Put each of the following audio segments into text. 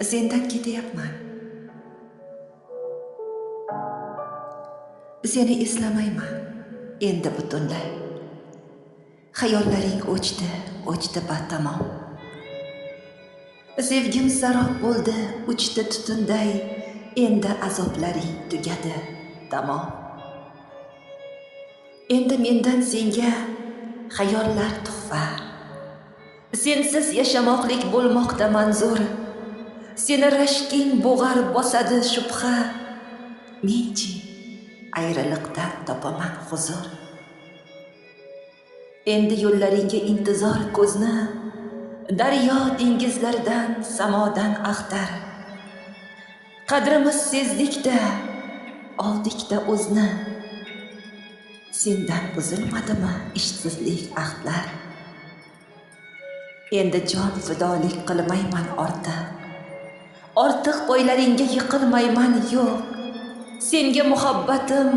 Sendan ketyapman. Seni eslamayman endi butunlay. Xayollaring o'chdi batamom. Sevgim sarob bo'ldi, uchdi tutunday, endi azoblaring tugadi, tamom. Endi mendan senga xayollar tuhfa. Sensiz yashamoqlik bo'lmoqda manzur. Seni rashking bo'g'ar bosadi shubha. Menchi ayriliqdan topaman huzur. Endi yo'llaringga intizor ko'zni, daryo dengizlardan, samodan axtar. Qadrimiz sezdikda, oldikda o'zni. Sendan buzilmadimi ishsizlik ahdlar? Endi jon fidolik qilmayman ortiq bo'ylaringga yiqilmayman yo'q. Senga muhabbatim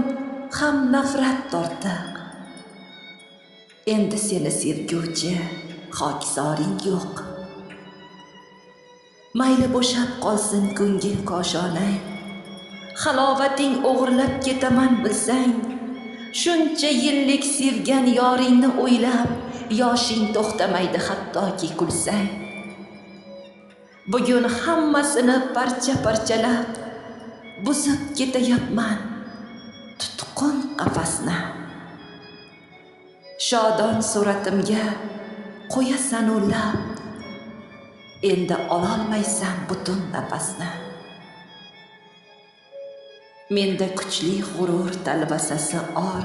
ham nafrat tortiq. Endi seni sevguvchi xokisoring yo'q. Mayli bo'shab qolsin ko'ngil koshonang. Halovating o'g'irlab ketaman bilsang. Shuncha yillik sevgan yoringni o'ylab, yoshing to'xtamaydi hattoki kulsang. Bugun hammasini parcha-parchalab, buzib ketayapman tutqun qafasni. Shodon suratimga qo'yasan ulab, endi ololmaysan butun nafasni. Menda kuchli g'urur talvasasi or.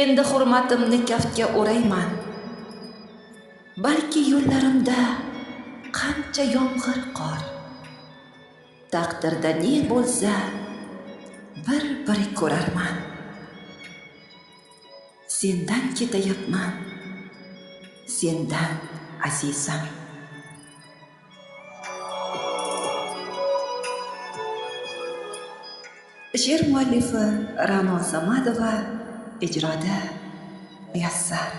Endi hurmatimni kaftga o'rayman. Balki yo'llarimda qancha yomg'ir qor. Taqdirda ne bo'lsa, bir ko'rarman. Sendan ketayapman, sendan azizam. She'r muallifi Ra'no Samadova, ijroda Muyassar.